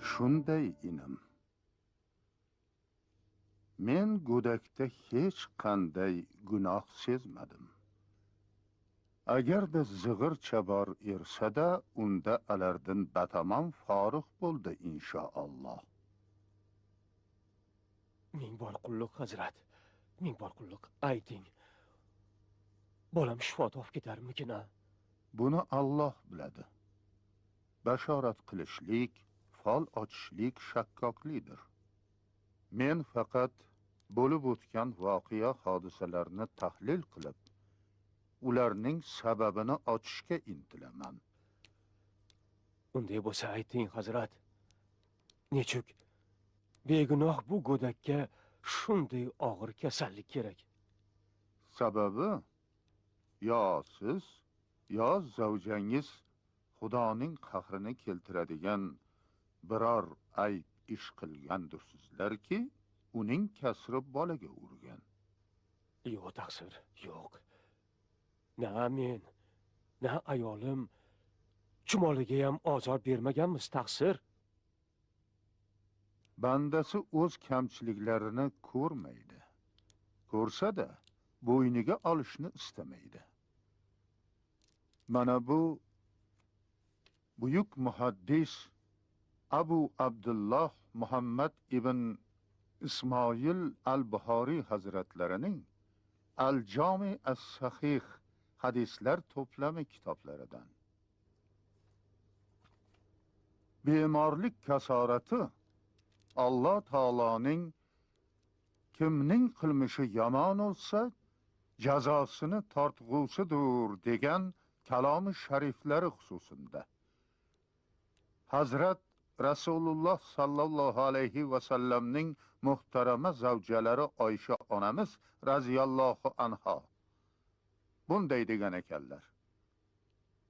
Shunday inim. Men go'dakda hech qanday gunoh sezmadim. Agarda zig'ircha bor ersada, unda alardan batamam forig' bo'ldi inshaalloh. Ming bor qulluq, hazrat. Ming bor qulluq. Ayting. Bolam shifo topib ketarmikin? Buni Alloh biladi. Bashorat qilishlik, fol ochishlik shakkoklidir. Men faqat bo'lib o'tgan voqea hodisalarni tahlil qilib, ularning sababini ochishga intilaman. Unday bo'lsa ayting, hazrat. Nechuk begunoh bu go'dakka shunday og'ir kasallik kerak? Sababi yo siz, yo zavjangiz Xudoning qahrini keltiradigan biror ayb ish qilgandirsizlarki, uning kasri bolaga urgan. Yo'q, taqsir, yo'q. Na men, na ayolim chumoliga ham ozor bermaganmiz, taqsir. Bandasi o'z kamchiliklarini ko'rmaydi. Ko'rsa-da, bo'yniga olishni istamaydi. Mana bu buyuk muhaddis Abu Abdulloh Muhammad ibn Ismoil al-Buxoriy hazratlarining Al-Jami as-Sahih hadislar to'plami kitoblaridan. Bemorlik kasorati Alloh taoloning kimning qilmishi yomon bo'lsa, jazosini tortg'usidir degan kalomi shariflari xususida. Hazrat Rasululloh sallallohu alayhi va sallamning muhtarama zavjalari Oysha onamiz raziyallohu anha bunday degan ekanlar: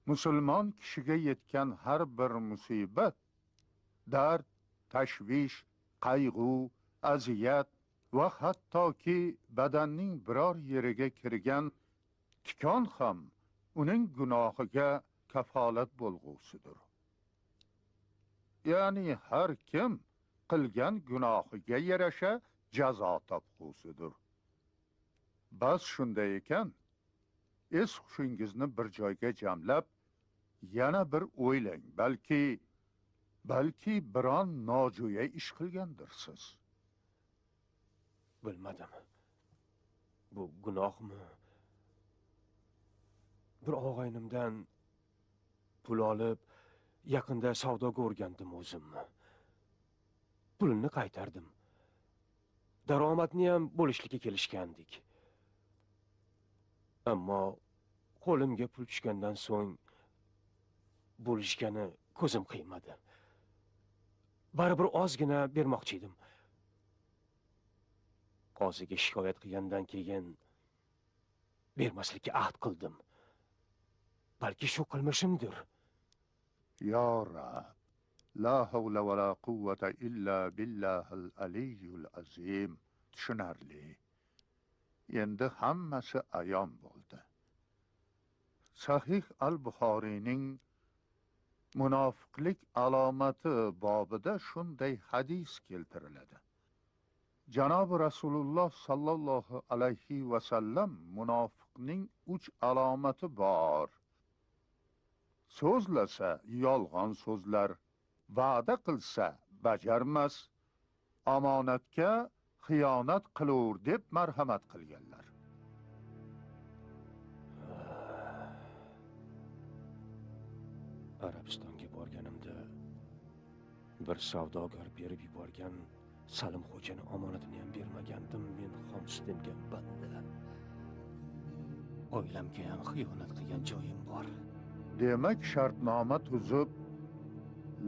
Musulmon kishiga yetgan har bir musibat, dard, tashvish, qayg'u, aziyat va hattoki badanning biror yeriga kirgan tikon ham uning gunohiga kafolat bo'lg'usidir. Ya'ni har kim qilgan gunohiga yarasha jazo topg'usidir. Bas shunday ekan, es hushingizni bir joyga jamlab, yana bir o'ylang, balki biron nojo'ya ish qilgandirsiz. Bilmadim. Bu gunohmi? Bir og'aynimdan pul olib, yaqinda savdoga o'rgandim o'zimni. Pulni qaytardim. Daromadni ham bo'lishlikka kelishgandik. Ammo qo'limga pul tushgandan so'ng bo'lishgani ko'zim qiymadi. Baribir ozgina bermoqchi edim. Qoziga shikoyat qilgandan keyin bermaslikka ahd qildim. Balki shu qilmishimdir. Ya Rab, la havla va la quvvata illa billahil aliyyul azim. Tushunarli. Endi hammasi ayon bo'ldi. Sahih al-Buxoriyning munofiqlik alomati bobida shunday hadis keltiriladi. Janobi Rasululloh sallallohu alayhi va sallam munofiqning 3 alomati bor. So'zlasa yolg'on so'zlar, va'da qilsa bajarmas, omonatga xiyonat qilur deb marhamat qilganlar. Arabistonga borganimda bir savdogar berib yuborgan Salim xo'jani omonatini ham bermagandim. Men xomsutemga banda. Oilamga ham xiyonat qilgan joyim bor. Demak, shartnoma tuzib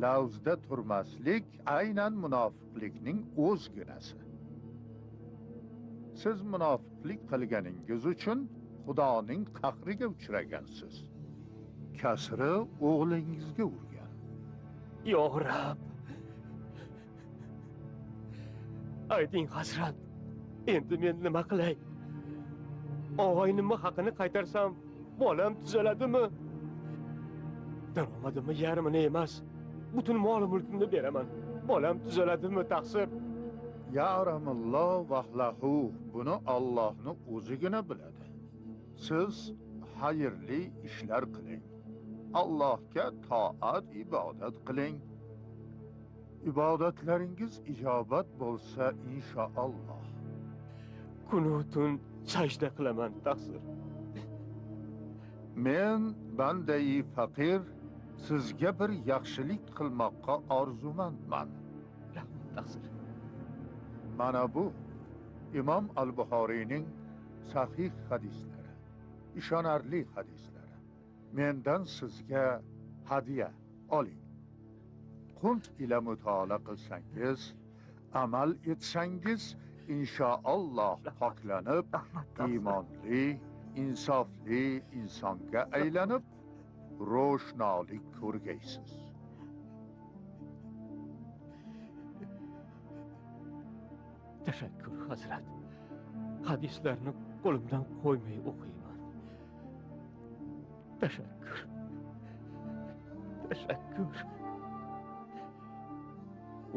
lavzda turmaslik aynan munofiqlikning o'zginasi. Siz munofiqlik qilganingiz uchun Xudoning qahriga uchragansiz. Kasri o'g'lingizga urgan. Ya Rab. Ayting, hazrat. Endi men nima qilay? Og'aynimning haqini qaytarsam, bolam tuzaladimi? Daromadimni yarmini emas, butun mol mulkimni beraman. bolam tuzaladimi taqsir? Ya'lamulloh vahlahu. Buni Allohning o'zigina biladi. Siz xayrli ishlar qiling. Allohga toat ibodat qiling. Ibodatlaringiz ijobat bo'lsa inshaalloh. Kunu tun sajda qilaman taqsir. Men bandai faqir sizga bir yaxshilik qilmoqqa orzumandman. Rahmat taqsir. Mana bu Imom al-Buxoriyning sahih hadislari, ishonarli hadislari. Mendan sizga hadiya oling. Qunt ila mutolaa qilsangiz, amal etsangiz inshaalloh poklanib, iymonli, insofli insonga aylanib, ro'shnolik ko'rgaysiz. Tashakkur hazrat. Hadislarni qo'limdan qo'ymay o'qiyman. Tashakkur. Tashakkur.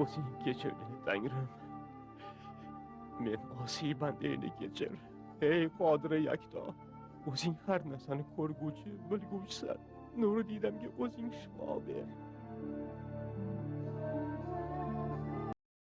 O'zing kechirgin Tangrim. Men osiy bandangni kechir. Ey Qodiri yakto. O'zing har narsani ko'rguvchi, bilguvchisan. Nuri diydamga o'zing shifo ber.